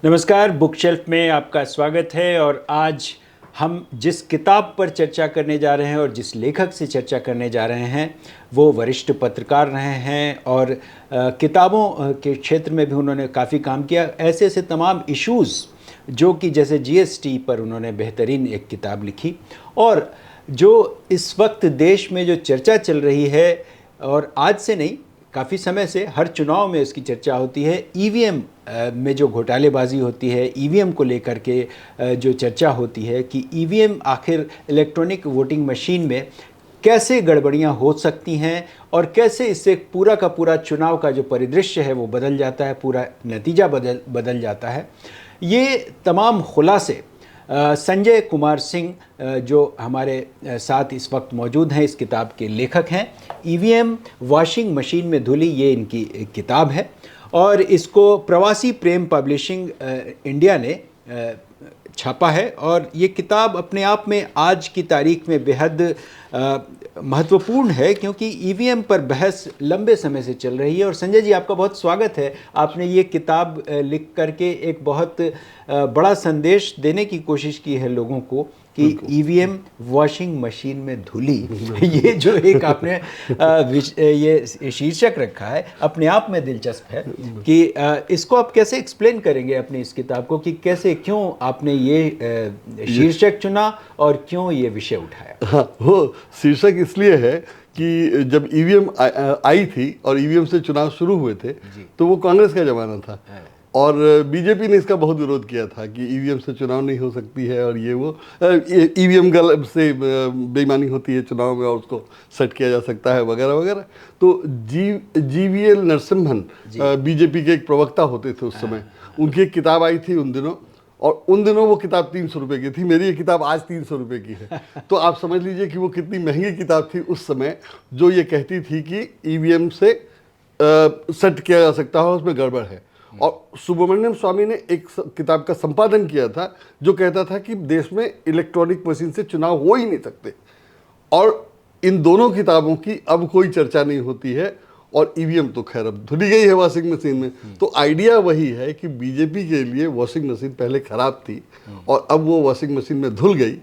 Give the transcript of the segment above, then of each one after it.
नमस्कार, book shelf में आपका स्वागत है। और आज हम जिस किताब पर चर्चा करने जा रहे हैं और जिस लेखक से चर्चा करने जा रहे हैं वो वरिष्ठ पत्रकार रहे हैं और किताबों के क्षेत्र में भी उन्होंने काफ़ी काम किया। ऐसे ऐसे तमाम इश्यूज़ जो कि जैसे जीएसटी पर उन्होंने बेहतरीन एक किताब लिखी, और जो इस वक्त देश में जो चर्चा चल रही है, और आज से नहीं काफ़ी समय से हर चुनाव में इसकी चर्चा होती है, ईवीएम में जो घोटालेबाजी होती है, ईवीएम को लेकर के जो चर्चा होती है कि ईवीएम आखिर इलेक्ट्रॉनिक वोटिंग मशीन में कैसे गड़बड़ियां हो सकती हैं और कैसे इससे पूरा का पूरा चुनाव का जो परिदृश्य है वो बदल जाता है, पूरा नतीजा बदल जाता है। ये तमाम खुलासे संजय कुमार सिंह जो हमारे साथ इस वक्त मौजूद हैं, इस किताब के लेखक हैं। ईवीएम वॉशिंग मशीन में धुली, ये इनकी किताब है और इसको प्रवासी प्रेम पब्लिशिंग इंडिया ने छापा है। और ये किताब अपने आप में आज की तारीख में बेहद महत्वपूर्ण है क्योंकि ईवीएम पर बहस लंबे समय से चल रही है। और संजय जी, आपका बहुत स्वागत है। आपने ये किताब लिख करके एक बहुत बड़ा संदेश देने की कोशिश की है लोगों को कि ईवीएम वॉशिंग मशीन में धुली। ये जो एक आपने ये शीर्षक रखा है अपने आप में दिलचस्प है कि इसको आप कैसे एक्सप्लेन करेंगे अपनी इस किताब को कि कैसे, क्यों आपने ये शीर्षक चुना और क्यों ये विषय उठाया? हाँ, वो शीर्षक इसलिए है कि जब ईवीएम आई थी और ईवीएम से चुनाव शुरू हुए थे तो वो कांग्रेस का जमाना था और बीजेपी ने इसका बहुत विरोध किया था कि ईवीएम से चुनाव नहीं हो सकती है और ये वो ईवीएम से बेईमानी होती है चुनाव में और उसको सेट किया जा सकता है वगैरह वगैरह। तो जीवीएल नरसिम्हन बीजेपी के एक प्रवक्ता होते थे उस समय, उनकी एक किताब आई थी उन दिनों, और उन दिनों वो किताब 300 रुपये की थी। मेरी ये किताब आज 300 रुपये की है। तो आप समझ लीजिए कि वो कितनी महंगी किताब थी उस समय, जो ये कहती थी कि ईवीएम से सेट किया जा सकता है, उसमें गड़बड़ है। और सुब्रमण्यम स्वामी ने एक किताब का संपादन किया था जो कहता था कि देश में इलेक्ट्रॉनिक मशीन से चुनाव हो ही नहीं सकते। और इन दोनों किताबों की अब कोई चर्चा नहीं होती है और ईवीएम तो खैर अब धुली गई है वॉशिंग मशीन में। तो आइडिया वही है कि बीजेपी के लिए वॉशिंग मशीन पहले खराब थी और अब वो वॉशिंग मशीन में धुल गई,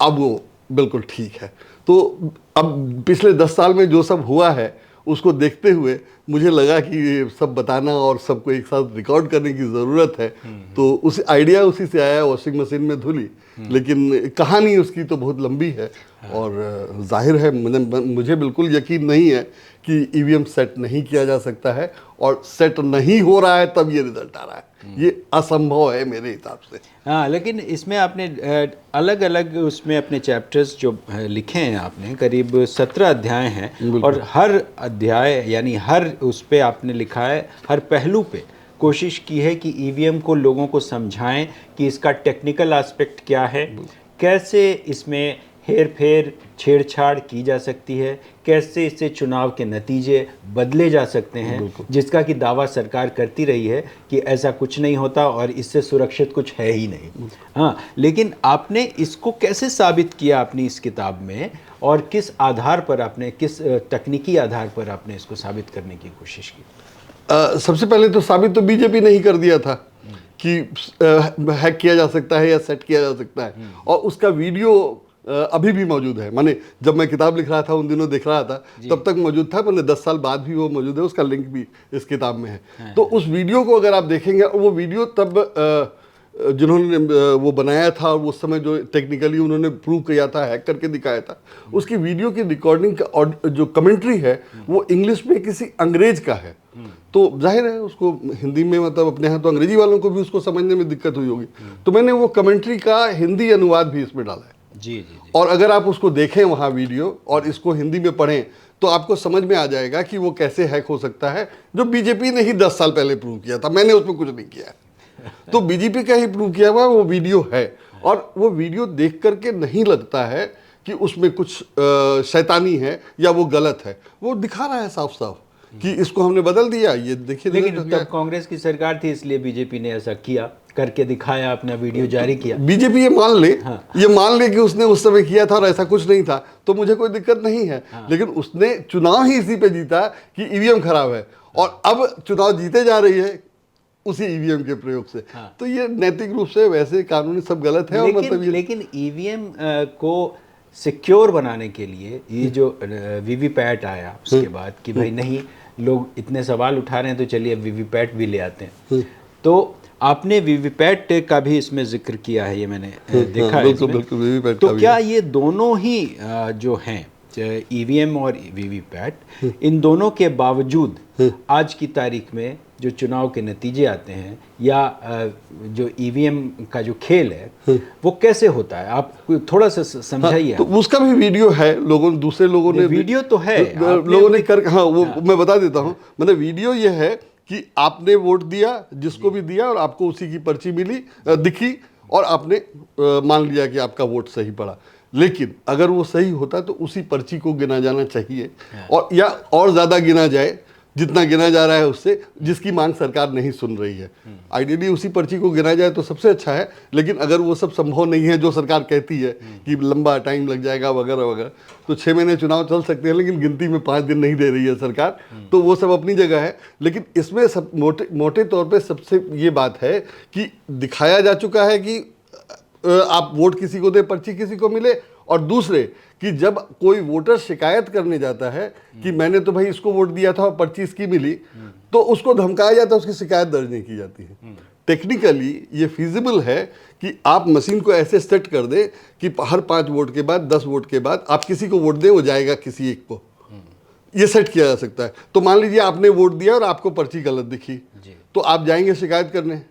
अब वो बिल्कुल ठीक है। तो अब पिछले 10 साल में जो सब हुआ है उसको देखते हुए मुझे लगा कि ये सब बताना और सबको एक साथ रिकॉर्ड करने की ज़रूरत है। तो उस आइडिया उसी से आया, वॉशिंग मशीन में धुली। लेकिन कहानी उसकी तो बहुत लंबी है और जाहिर है मुझे बिल्कुल यकीन नहीं है कि ईवीएम सेट नहीं किया जा सकता है, और सेट नहीं हो रहा है तब ये रिजल्ट आ रहा है। ये असंभव है मेरे हिसाब से। हाँ, लेकिन इसमें आपने अलग अलग उसमें अपने चैप्टर्स जो लिखे हैं, आपने करीब 17 अध्याय हैं और हर अध्याय यानी हर उस पे आपने लिखा है, हर पहलू पे कोशिश की है कि ईवीएम को लोगों को समझाएं कि इसका टेक्निकल एस्पेक्ट क्या है, कैसे इसमें हेर फेर छेड़छाड़ की जा सकती है, कैसे इससे चुनाव के नतीजे बदले जा सकते हैं, जिसका कि दावा सरकार करती रही है कि ऐसा कुछ नहीं होता और इससे सुरक्षित कुछ है ही नहीं। हाँ, लेकिन आपने इसको कैसे साबित किया अपनी इस किताब में और किस आधार पर आपने, किस तकनीकी आधार पर आपने इसको साबित करने की कोशिश की? सबसे पहले तो साबित तो बीजेपी ने ही कर दिया था कि हैक किया जा सकता है या सेट किया जा सकता है, और उसका वीडियो अभी भी मौजूद है। माने जब मैं किताब लिख रहा था उन दिनों देख रहा था तब तक मौजूद था, मैंने 10 साल बाद भी वो मौजूद है, उसका लिंक भी इस किताब में है। तो उस वीडियो को अगर आप देखेंगे, और वो वीडियो तब जिन्होंने वो बनाया था और उस समय जो टेक्निकली उन्होंने प्रूव किया था, हैक करके दिखाया था, उसकी वीडियो की रिकॉर्डिंग का और जो कमेंट्री है वो इंग्लिश में किसी अंग्रेज का है। तो जाहिर है उसको हिंदी में, मतलब अपने यहाँ तो अंग्रेजी वालों को भी उसको समझने में दिक्कत हुई होगी। तो मैंने वो कमेंट्री का हिंदी अनुवाद भी इसमें डाला है। जी। और अगर आप उसको देखें वहाँ वीडियो और इसको हिंदी में पढ़ें तो आपको समझ में आ जाएगा कि वो कैसे हैक हो सकता है, जो बीजेपी ने ही 10 साल पहले प्रूव किया था। मैंने उसमें कुछ नहीं किया है। तो बीजेपी का ही प्रूव किया हुआ वो वीडियो है, और वो वीडियो देख करके नहीं लगता है कि उसमें कुछ शैतानी है या वो गलत है। वो दिखा रहा है साफ साफ कि इसको हमने बदल दिया, ये देखिए। लेकिन जब कांग्रेस की सरकार थी इसलिए बीजेपी ने ऐसा किया, करके दिखाया, अपना वीडियो जारी किया। बीजेपी ये मान ले, ये मान ले कि उसने उस समय किया था और ऐसा कुछ नहीं था, तो मुझे कोई दिक्कत नहीं है। लेकिन उसने चुनाव ही इसी पे जीता कि ईवीएम खराब है, और अब चुनाव जीते जा रही है उसी ईवीएम के प्रयोग से। तो ये नैतिक रूप से वैसे कानूनी सब गलत है। और मतलब लेकिन ईवीएम को सिक्योर बनाने के लिए ये जो वीवीपैट आया उसके बाद कि भाई नहीं, लोग इतने सवाल उठा रहे हैं तो चलिए वीवीपैट भी ले आते हैं। तो आपने वीवीपैट का भी इसमें जिक्र किया है, ये मैंने देखा है इसमें। तो क्या ये दोनों ही जो हैं ईवीएम और वीवीपैट, इन दोनों के बावजूद आज की तारीख में जो चुनाव के नतीजे आते हैं या जो ईवीएम का जो खेल है वो कैसे होता है, आप थोड़ा सा समझाइए। तो उसका भी वीडियो है, दूसरे लोगों ने वीडियो तो है लोगों ने कर, हाँ वो मैं बता देता हूँ। मतलब वीडियो ये है कि आपने वोट दिया, जिसको भी दिया, और आपको उसी की पर्ची मिली, दिखी, और आपने मान लिया कि आपका वोट सही पड़ा। लेकिन अगर वो सही होता तो उसी पर्ची को गिना जाना चाहिए, और या और ज़्यादा गिना जाए जितना गिना जा रहा है उससे, जिसकी मांग सरकार नहीं सुन रही है। आइडियली उसी पर्ची को गिना जाए तो सबसे अच्छा है। लेकिन अगर वो सब संभव नहीं है, जो सरकार कहती है कि लंबा टाइम लग जाएगा वगैरह वगैरह, तो 6 महीने चुनाव चल सकते हैं, लेकिन गिनती में 5 दिन नहीं दे रही है सरकार। तो वो सब अपनी जगह है। लेकिन इसमें सब मोटे तौर पर सबसे ये बात है कि दिखाया जा चुका है कि आप वोट किसी को दे, पर्ची किसी को मिले। और दूसरे कि जब कोई वोटर शिकायत करने जाता है कि मैंने तो भाई इसको वोट दिया था और पर्ची इसकी मिली, तो उसको धमकाया जाता है, उसकी शिकायत दर्ज नहीं की जाती है। टेक्निकली ये फिजिबल है कि आप मशीन को ऐसे सेट कर दें कि हर 5 वोट के बाद, 10 वोट के बाद आप किसी को वोट दें, वो जाएगा किसी एक को। ये सेट किया जा सकता है। तो मान लीजिए आपने वोट दिया और आपको पर्ची गलत दिखी, तो आप जाएंगे शिकायत करने।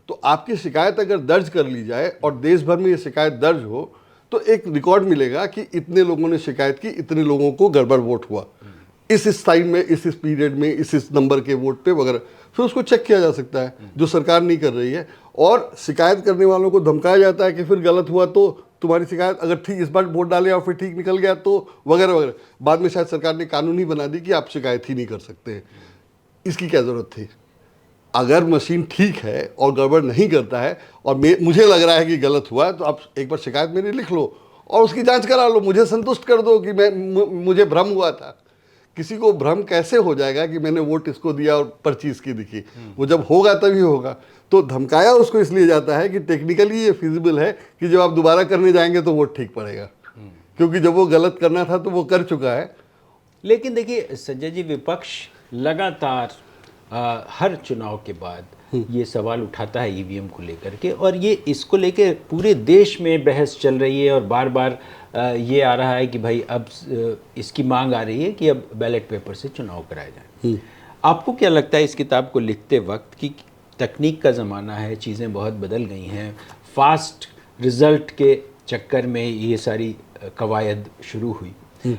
तो आपकी शिकायत अगर दर्ज कर ली जाए और देश भर में ये शिकायत दर्ज हो, तो एक रिकॉर्ड मिलेगा कि इतने लोगों ने शिकायत की, इतने लोगों को गड़बड़ वोट हुआ, इस टाइम में, इस पीरियड में, इस नंबर के वोट पे वगैरह। फिर उसको चेक किया जा सकता है, जो सरकार नहीं कर रही है। और शिकायत करने वालों को धमकाया जाता है कि फिर गलत हुआ तो तुम्हारी शिकायत, अगर ठीक इस बार वोट डाले और फिर ठीक निकल गया तो वगैरह वगैरह। बाद में शायद सरकार ने कानून ही बना दी कि आप शिकायत ही नहीं कर सकते। इसकी क्या ज़रूरत थी? अगर मशीन ठीक है और गड़बड़ नहीं करता है और मुझे लग रहा है कि गलत हुआ है, तो आप एक बार शिकायत मेरी लिख लो और उसकी जांच करा लो, मुझे संतुष्ट कर दो कि मुझे भ्रम हुआ था। किसी को भ्रम कैसे हो जाएगा कि मैंने वोट इसको दिया और पर्ची इसकी दिखी? वो जब होगा तभी होगा। तो धमकाया उसको इसलिए जाता है कि टेक्निकली ये फिजिबल है कि जब आप दोबारा करने जाएंगे तो वोट ठीक पड़ेगा, क्योंकि जब वो गलत करना था तो वो कर चुका है। लेकिन देखिए संजय जी, विपक्ष लगातार हर चुनाव के बाद ये सवाल उठाता है ईवीएम को लेकर के, और ये इसको लेकर पूरे देश में बहस चल रही है। और बार बार ये आ रहा है कि भाई अब इसकी मांग आ रही है कि अब बैलेट पेपर से चुनाव कराए जाएं। आपको क्या लगता है इस किताब को लिखते वक्त कि तकनीक का ज़माना है, चीज़ें बहुत बदल गई हैं, फास्ट रिज़ल्ट के चक्कर में ये सारी कवायद शुरू हुई,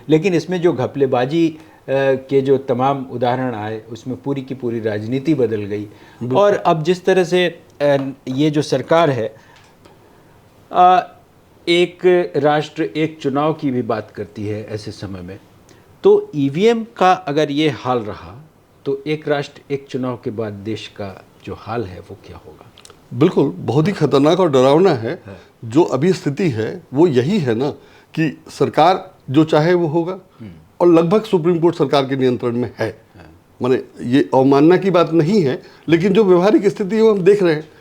लेकिन इसमें जो घपलेबाजी के जो तमाम उदाहरण आए उसमें पूरी की पूरी राजनीति बदल गई। और अब जिस तरह से ये जो सरकार है एक राष्ट्र एक चुनाव की भी बात करती है ऐसे समय में, तो ईवीएम का अगर ये हाल रहा तो एक राष्ट्र एक चुनाव के बाद देश का जो हाल है वो क्या होगा? बिल्कुल, बहुत ही खतरनाक और डरावना है। जो अभी स्थिति है वो यही है ना कि सरकार जो चाहे वो होगा, और लगभग सुप्रीम कोर्ट सरकार के नियंत्रण में है। माने ये अवमानना की बात नहीं है, लेकिन जो व्यवहारिक स्थिति है वो हम देख रहे हैं।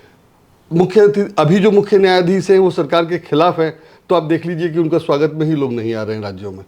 अभी जो मुख्य न्यायाधीश हैं वो सरकार के खिलाफ है, तो आप देख लीजिए कि उनका स्वागत में ही लोग नहीं आ रहे हैं राज्यों में।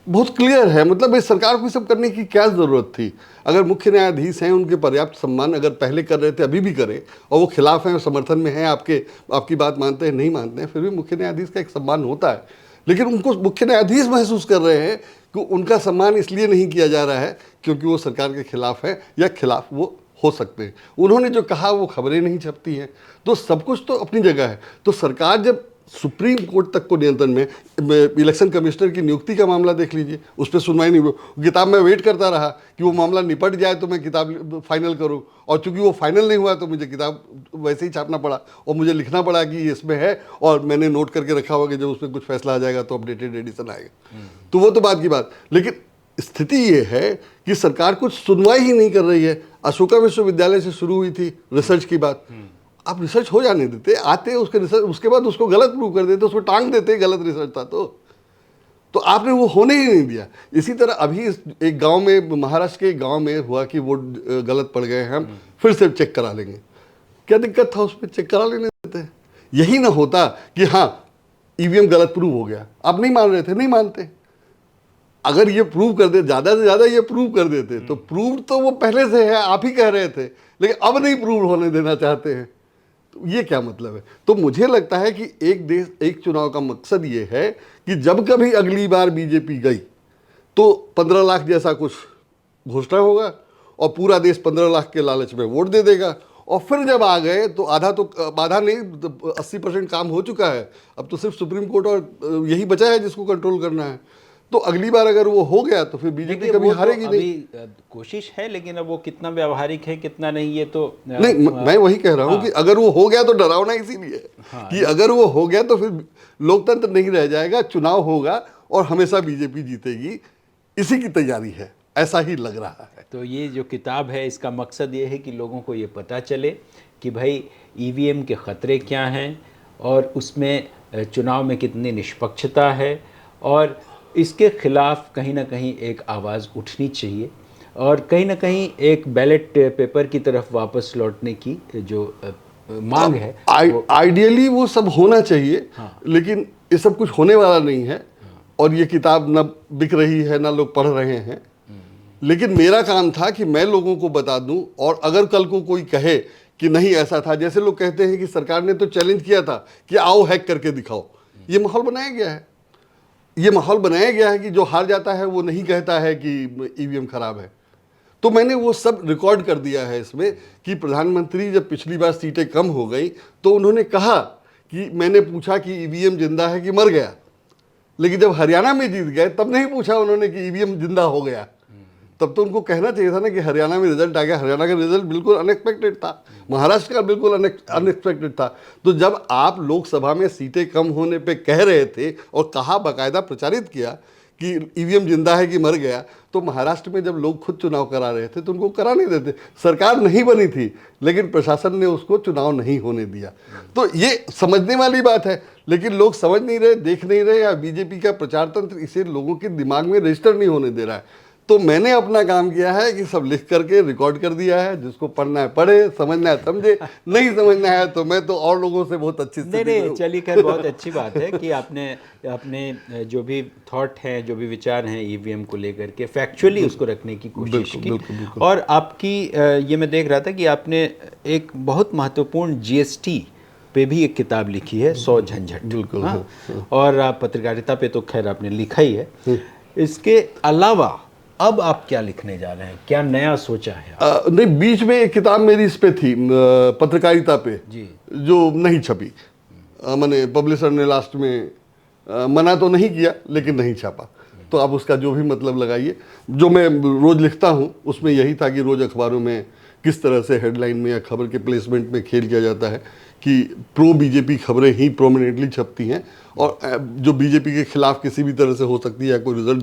बहुत क्लियर है, मतलब इस सरकार को सब करने की क्या ज़रूरत थी? अगर मुख्य न्यायाधीश हैं, उनके पर्याप्त सम्मान अगर पहले कर रहे थे, अभी भी करें, और वो खिलाफ हैं और समर्थन में हैं, आपकी बात मानते हैं नहीं मानते हैं, फिर भी मुख्य न्यायाधीश का एक सम्मान होता है। लेकिन उनको मुख्य न्यायाधीश महसूस कर रहे हैं कि उनका सम्मान इसलिए नहीं किया जा रहा है क्योंकि वो सरकार के खिलाफ है या खिलाफ वो हो सकते हैं। उन्होंने जो कहा वो खबरें नहीं छपती हैं, तो सब कुछ तो अपनी जगह है। तो सरकार जब सुप्रीम कोर्ट तक को नियंत्रण में, इलेक्शन कमिश्नर की नियुक्ति का मामला देख लीजिए, उस पर सुनवाई नहीं हुई। किताब में वेट करता रहा कि वो मामला निपट जाए तो मैं किताब फाइनल करूं, और चूंकि वो फाइनल नहीं हुआ तो मुझे किताब वैसे ही छापना पड़ा और मुझे लिखना पड़ा कि ये इसमें है, और मैंने नोट करके रखा हुआ कि जब उसमें कुछ फैसला आ जाएगा तो अपडेटेड एडिशन आएगा। तो वो तो बात की बात, लेकिन स्थिति ये है कि सरकार कुछ सुनवाई ही नहीं कर रही है। अशोका विश्वविद्यालय से शुरू हुई थी रिसर्च की बात, आप रिसर्च हो जाने देते, आते उसके रिसर्च, उसके बाद उसको गलत प्रूव कर देते, उसको टांग देते, गलत रिसर्च था तो आपने वो होने ही नहीं दिया। इसी तरह अभी एक गांव में, महाराष्ट्र के गांव में हुआ कि वो गलत पड़ गए हैं, हम फिर से चेक करा लेंगे। क्या दिक्कत था उसमें, चेक करा लेने देते। यही ना होता कि हाँ ईवीएम गलत प्रूव हो गया, आप नहीं मान रहे थे, नहीं मानते। अगर ये प्रूव कर दे, ज्यादा से ज्यादा ये प्रूव कर देते, तो प्रूव तो वो पहले से है, आप ही कह रहे थे, लेकिन अब नहीं प्रूव होने देना चाहते हैं, तो ये क्या मतलब है। तो मुझे लगता है कि एक देश एक चुनाव का मकसद ये है कि जब कभी अगली बार बीजेपी गई तो 15 लाख जैसा कुछ घोषणा होगा और पूरा देश 15 लाख के लालच में वोट दे देगा, और फिर जब आ गए तो आधा नहीं 80% काम हो चुका है, अब तो सिर्फ सुप्रीम कोर्ट और यही बचा है जिसको कंट्रोल करना है। तो अगली बार अगर वो हो गया तो फिर बीजेपी कभी हारेगी नहीं। कोशिश है, लेकिन अब वो कितना व्यावहारिक है कितना नहीं, ये तो नहीं, मैं वही कह रहा हूँ कि अगर वो हो गया तो डरावना इसीलिए कि अगर वो हो गया तो फिर लोकतंत्र नहीं रह जाएगा, चुनाव होगा और हमेशा बीजेपी जीतेगी, इसी की तैयारी है, ऐसा ही लग रहा है। तो ये जो किताब है इसका मकसद ये है कि लोगों को ये पता चले कि भाई ईवीएम के ख़तरे क्या हैं और उसमें चुनाव में कितनी निष्पक्षता है, और इसके खिलाफ कहीं ना कहीं एक आवाज़ उठनी चाहिए, और कहीं ना कहीं एक बैलेट पेपर की तरफ वापस लौटने की जो मांग है आइडियली वो सब होना चाहिए। हाँ। लेकिन ये सब कुछ होने वाला नहीं है, और ये किताब ना बिक रही है ना लोग पढ़ रहे हैं। लेकिन मेरा काम था कि मैं लोगों को बता दूं, और अगर कल को कोई कहे कि नहीं ऐसा था, जैसे लोग कहते हैं कि सरकार ने तो चैलेंज किया था कि आओ हैक करके दिखाओ, ये माहौल बनाया गया है। ये माहौल बनाया गया है कि जो हार जाता है वो नहीं कहता है कि ईवीएम खराब है। तो मैंने वो सब रिकॉर्ड कर दिया है इसमें कि प्रधानमंत्री जब पिछली बार सीटें कम हो गई तो उन्होंने कहा कि मैंने पूछा कि ईवीएम जिंदा है कि मर गया, लेकिन जब हरियाणा में जीत गए तब नहीं पूछा उन्होंने कि ईवीएम जिंदा हो गया। तब तो उनको कहना चाहिए था ना कि हरियाणा में रिजल्ट आ गया। हरियाणा का रिजल्ट बिल्कुल अनएक्सपेक्टेड था, महाराष्ट्र का बिल्कुल अनएक्सपेक्टेड था। तो जब आप लोकसभा में सीटें कम होने पे कह रहे थे और कहा, बाकायदा प्रचारित किया कि ईवीएम जिंदा है कि मर गया, तो महाराष्ट्र में जब लोग खुद चुनाव करा रहे थे तो उनको करा नहीं देते। सरकार नहीं बनी थी लेकिन प्रशासन ने उसको चुनाव नहीं होने दिया। तो ये समझने वाली बात है, लेकिन लोग समझ नहीं रहे, देख नहीं रहे, या बीजेपी का प्रचार तंत्र इसे लोगों के दिमाग में रजिस्टर नहीं होने दे रहा है। तो मैंने अपना काम किया है कि सब लिख करके रिकॉर्ड कर दिया है, जिसको पढ़ना है पढ़े, समझना है समझे, नहीं समझना है तो मैं तो और लोगों से बहुत अच्छी नहीं चलिए, खैर बहुत अच्छी बात है कि आपने अपने जो भी थॉट हैं, जो भी विचार हैं ईवीएम को लेकर के फैक्चुअली उसको रखने की कोशिश की। बिल्कुल। और आपकी ये मैं देख रहा था कि आपने एक बहुत महत्वपूर्ण जीएसटी पे भी एक किताब लिखी है, 100 झंझट। बिल्कुल। हाँ? और आप पत्रकारिता पे तो खैर आपने लिखा ही है। इसके अलावा अब आप क्या लिखने जा रहे हैं, क्या नया सोचा है? नहीं, बीच में एक किताब मेरी इस पे थी, पत्रकारिता पे जी, जो नहीं छपी। मैंने पब्लिशर ने लास्ट में मना तो नहीं किया लेकिन नहीं छापा। तो आप उसका जो भी मतलब लगाइए। जो मैं रोज लिखता हूँ उसमें यही था कि रोज अखबारों में किस तरह से हेडलाइन में या खबर के प्लेसमेंट में खेल किया जाता है कि प्रो बीजेपी खबरें ही प्रोमिनेंटली छपती हैं, और जो बीजेपी के खिलाफ किसी भी तरह से हो सकती है या कोई रिजल्ट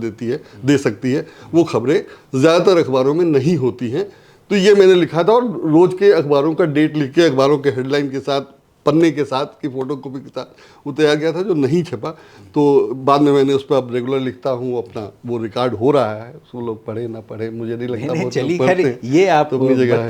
दे सकती है, वो खबरें ज़्यादातर अखबारों में नहीं होती हैं। तो ये मैंने लिखा था, और रोज़ के अखबारों का डेट लिख के अखबारों के हेडलाइन के साथ, पन्ने के साथ की फोटो कॉपी के साथ वो तैयार किया था, जो नहीं छपा। तो बाद में मैंने उस पर अब रेगुलर लिखता हूँ, अपना वो रिकॉर्ड हो रहा है, उसको लोग पढ़े ना पढ़े मुझे नहीं लगता। चलिए खैर, ये आप तो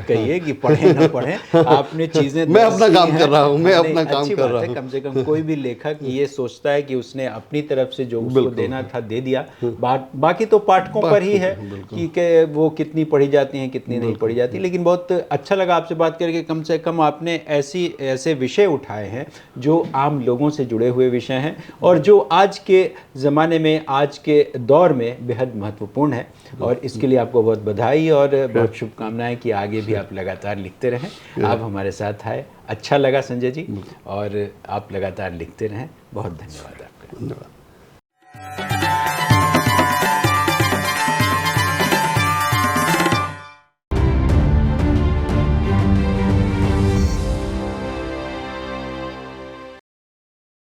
कहिए कि पढ़े ना पढ़े, आपने चीजें मैं अपना काम कर रहा हूँ, मैं अपना काम कर रहा हूँ। कम से कम कोई भी लेखक ये सोचता है कि उसने अपनी तरफ से जो उसको देना था दे दिया, बाकी तो पाठकों पर ही है कि वो कितनी पढ़ी जाती हैं कितनी नहीं पढ़ी जाती। लेकिन बहुत अच्छा लगा आपसे बात करके, कम से कम आपने ऐसे विषय उठाए हैं जो आम लोगों से जुड़े हुए विषय हैं और जो आज के ज़माने में, आज के दौर में बेहद महत्वपूर्ण है। और इसके लिए आपको बहुत बधाई और बहुत शुभकामनाएं कि आगे भी आप लगातार लिखते रहें। आप हमारे साथ आए, अच्छा लगा संजय जी, और आप लगातार लिखते रहें। बहुत धन्यवाद आपका। धन्यवाद।